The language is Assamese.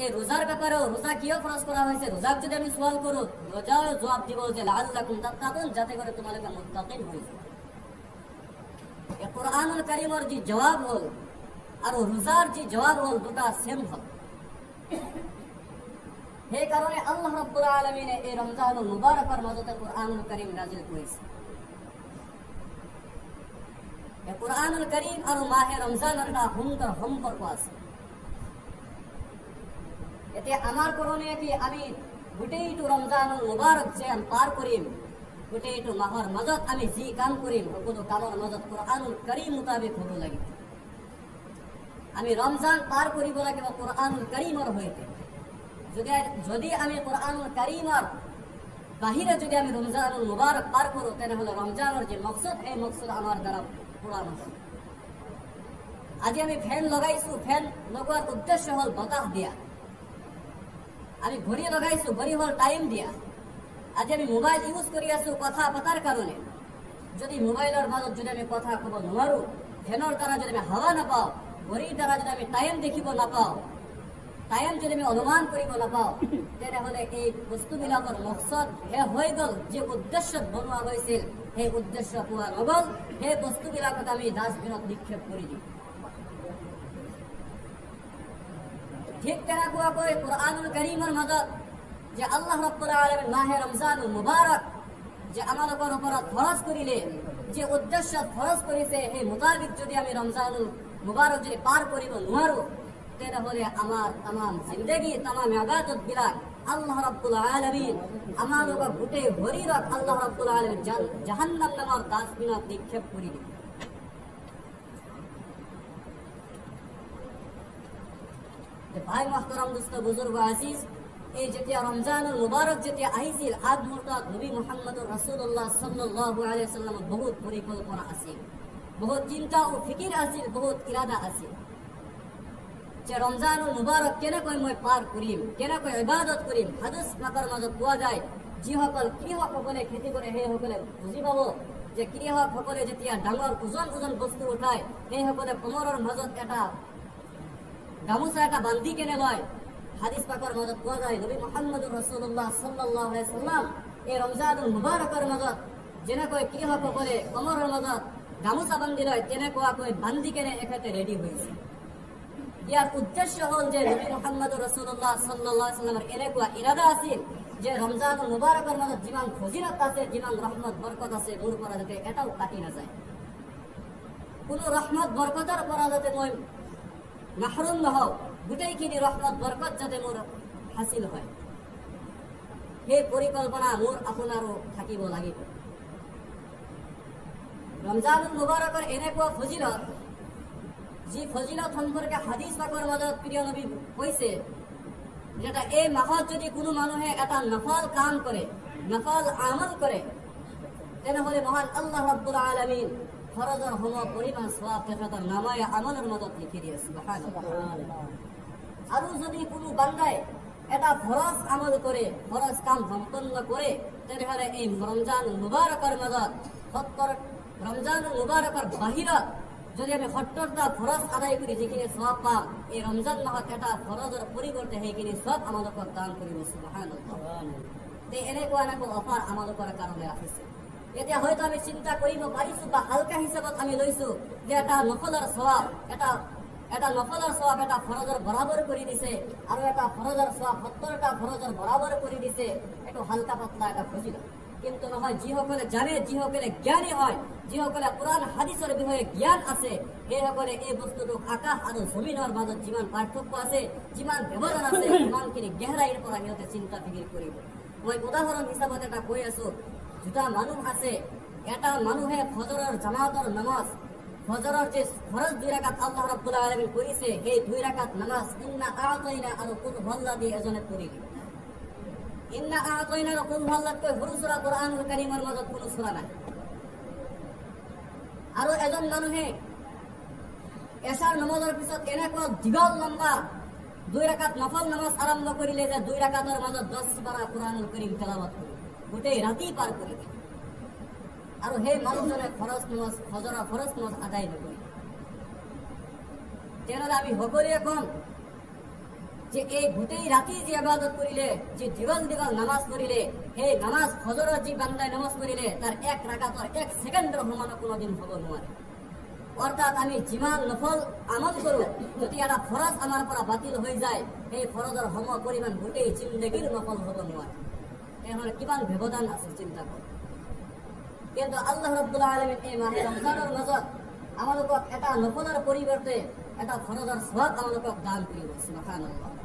এই রোজার ব্যাপারেও রোজা কিয় ফরজ করা হয়েছে, রোজাক যদি আমি সওয়াল করো রোজাও জবাব দিব যে লাআল্লাকুম তাত্তাকুন, যাতে করে তোমাদের মুত্তাকিন হয়ে যায়। এই কোরআনুল কারীমের যে জবাব হল আর রোজার যে জবাব হল দুটা সেম হল। সেই কারণে আল্লাহ রাব্বুল আলামিন এই রমজানুল মুবারকের মধ্যে কোরআনুল কারীম নাযিল করেছে। এই কোরআনুল কারীম আর মাহে রমজানের একটা সুন্দর সম্পর্ক আছে। এতে আমার করণীয় কি, আমি গোটেইটো রমজানুল মুবারক যে আমি পার করিম, গোটেইটো মাহর মাজত আমি যি কাম করিম সকলো কামৰ মাজত কোৰআনুল কাৰীম মোতাবেক হব লাগিব। আমি ৰমজান পাৰ কৰিব লাগিব কোৰআনুল কাৰীমৰ সৈতে। যদি আমি কোৰআনুল কাৰীমৰ বাহিরে যদি আমি রমজানুল মুবারক পার করো, তেনেহলে রমজানের যে মকসদ এই মকসদ আমার দ্বারা পুরা নহয়। আজি আমি ফ্যান লগাইছো, ফ্যান লগোৱাৰ উদ্দেশ্য হল বতাহ দিয়া। আমি ঘড়ি লগাইছো, ঘড়ি হল টাইম দিয়া। আজি আমি মোবাইল ইউজ কৰি আছো কথা পতাৰ কাৰণে। যদি মোবাইলেৰ মাজত যদি আমি কথা কব নোৱাৰো, ফ্যানৰ দ্বাৰা যদি আমি হাওয়া নাপাওঁ, ঘড়িৰ দ্বাৰা যদি আমি টাইম দেখিব নাপাওঁ, টাইম যদি আমি অনুমান কৰিব নাপাওঁ, তেনেহলে এই বস্তুবিলাকৰ মকসদ হে হৈ গল। যে উদ্দেশ্যত বনোৱা হৈছিল সেই উদ্দেশ্য পোৱা নগল। সেই বস্তুবিলাকত আমি ডাষ্টবিনত নিক্ষেপ কৰি দিম। ঠিক তেনেকুৱাকৈ কোৰআনুল কাৰীমৰ মাজত যে আল্লাহ ৰাব্বুল আলামিন মাহে ৰমজানুল মুবাৰক যে আমাদেৰ উপৰত ফৰজ কৰিলে, যে উদ্দেশ্য ফৰজ কৰেছে সেই মোতাবেক যদি আমি ৰমজানুল মুবাৰক যদি পাৰ কৰিব নোৱাৰো, তেনেহলে আমাৰ তাম জিন্দগি তাম ইবাদত বিলাক আল্লাহ ৰাব্বুল আলামিন আমাৰ গোটেই শৰীৰক আল্লাহ ৰাব্বুল আলামিন জাহান্নাম নামৰ ডাষ্টবিনত নিক্ষেপ কৰি দিব। ভাই মুহতাৰাম দোস্ত বুজুৰ্গ আজিজ, এই যেতিয়া ৰমজানুল মুবাৰক যেতিয়া আহিছিল, আগ মুহূৰ্তত নবী মুহাম্মদুৰ ৰাসূলুল্লাহ সাল্লাল্লাহু আলাইহি ওয়াসাল্লামৰ বহুত পরিকল্পনা আছিল, বহুত চিন্তা ও ফিকির আছিল, বহুত ইরাদা আছিল যে রমজানুল মুবারক কেনেকৈ মই পার করিম, কেনেকৈ ইবাদত করিম। হাদিস পাকৰ মাজত পোৱা যায়, যিসকল কৃষকসকলে খেতি কৰে সেইসকলে বুজি পাব যে কৃষকসকলে যেতিয়া ডাঙৰ ওজন বস্তু উঠায়, সেইসকলে কোমৰৰ মাজত এটা গামোচা এটা বান্ধি কেনে লয়। হাদিস পাকৰ মাজত পোৱা যায় নবী মুহাম্মদুৰ ৰাসূলুল্লাহ সাল্লাল্লাহু আলাইহি ওয়াসাল্লাম এই ৰমজানুল মুবাৰকৰ মাজত যেনেকৈ কৃষকসকলে কোমৰৰ মাজত গামোচা বান্ধি লয়, তেনেকুৱাকৈ বান্ধি কেনে এখেতে ৰেডি হৈছে। ইয়াৰ উদ্দেশ্য হল যে নবী মুহাম্মদুৰ ৰাসূলুল্লাহ সাল্লাল্লাহু আলাইহি ওয়াসাল্লামৰ এনেকুৱা ইৰাদা আছিল যে ৰমজানুল মুবাৰকেৰ মাজত যিমান ফজিলত আছে, যিমান ৰহমত বৰকত আছে, মোৰ পৰা যাতে এটাও কাটি নাযায়। কোনো ৰহমত বৰকতৰ পৰা যাতে মই মাহৰুম নহও, গোটেইখিনি ৰহমত বৰকত যাতে মোৰ হাসিল হয়, সেই পৰিকল্পনা মোৰ আপোনাৰো থাকিব লাগিব। ৰমজানুল মুবাৰকেৰ এনেকুৱা ফজিলত, যি ফজিলত সম্পৰ্কে হাদিস পাকৰ মাজত প্রিয় নবী কৈছে, যেটা এই মাহত যদি কোনো মানুহে এটা নফল কাম করে, নফল আমল করে, তেনেহলে মহান আল্লাহ রাব্বুল আলামিন ফৰজৰ সম পৰিমাণ সওয়াব তেখেতৰ নামায়ে আমলৰ মাজত লিখি দিয়ে। সুবহানাল্লাহ। আৰু যদি কোনো বান্দাই এটা ফরজ আমল করে, ফরজ কাম সম্পন্ন করে, তেনেহলে এই রমজানুল মুবারকের মাজত রমজানুল মুবারকের বাহিৰত যদি আমি ৭০টা ফৰজ আদায় কৰি, যিখিনি সওয়াব পাম, এই ৰমজান মাহত এটা ফৰজৰ পৰিৱৰ্তে সেইখিনি সব আমালোকক দান কৰিব। সুবহানাল্লাহ। এনেকুৱা অফাৰ আমালোকৰ কাৰণে ৰাখিছে। এতিয়া হয়তো আমি চিন্তা কৰিব পাৰিছো বা হালকা হিচাপত আমি লৈছো যে এটা নফলৰ সওয়াব, এটা নফলৰ সওয়াব এটা ফৰজৰ বৰাবৰ কৰি দিছে, আৰু এটা ফৰজৰ সওয়াব ৭০টা ফৰজৰ বৰাবৰ কৰি দিছে। এইটো হালকা পাতলা এটা ফজিলত, কিন্তু নহয়। যিসকলে জানে, যিসকলে জ্ঞানী হয়, যিসকলে কোরআন হাদিসৰ বিষয়ে জ্ঞান আছে, সেইসকলে এই বস্তুটোক আকাশ আৰু জমিনৰ মাজত যিমান পাৰ্থক্য আছে, যিমান ব্যৱধান আছে, সিমানখিনি গেহৰাইৰ পৰা সিহঁতে চিন্তা ফিকিৰ কৰিব। মই উদাহৰণ হিচাপত এটা কৈ আছো, দুটা মানুহ আছে, এটা মানুহে ফজৰৰ জামাতৰ নামাজ, ফজৰৰ যে ফৰজ 2 ৰাকাত আল্লাহ ৰাব্বুল আলামিন কৰিছে, সেই 2 ৰাকাত নামাজ ইন্না আ'তাইনা আৰু কুল হুৱাল্লাহ দি এজনে পঢ়িল। ইন্না আ'তাইনা আৰু কুল হুৱাল্লাহতকৈ সৰু সূৰা কোৰআনুল কাৰীমৰ মাজত কোনো সূৰা নাই। আৰু এজন মানুহে এশাৰ নামাজৰ পিছত এনেকুৱা দীঘল লম্বা 2 ৰাকাত নফল নামাজ আৰম্ভ কৰিলে যে 2 ৰাকাতৰ মাজত 10 পাৰা কোৰআনুল কাৰীম তেলাওয়াত কৰে, গোটেই ৰাতি পাৰ কৰি দিয়ে। আৰু সেই মানুহজনে ফৰজ নামাজ, ফজৰৰ ফৰজ নামাজ আদায় নকৰে। তেনেহলে আমি সকলোৱে কম যে এই গোটেই ৰাতি যি ইবাদত কৰিলে, যি দীঘল দীঘল নামাজ পঢ়িলে, সেই নামাজ ফজৰৰ যি বান্দাই নামাজ পঢ়িলে তাৰ এক ৰাকাতৰ 1 ছেকেণ্ডৰ সমান কোনোদিন হ'ব নোৱাৰে। অৰ্থাৎ আমি যিমান নফল আমল কৰো, যদি এটা ফৰজ আমাৰ পৰা বাতিল হৈ যায়, সেই ফৰজৰ সম পৰিমাণ গোটেই জিন্দগীৰ নফল হ'ব নোৱাৰে। তেনেহ'লে কিমান ব্যৱধান আছে চিন্তা কৰক। কিন্তু আল্লাহ ৰাব্বুল আলামিন এই মাহে ৰমজানৰ মাজত আমালোকক এটা নফলৰ পৰিৱৰ্তে এটা ফৰজৰ সওয়াব আমালোকক দান কৰিব। সুবহানাল্লাহ।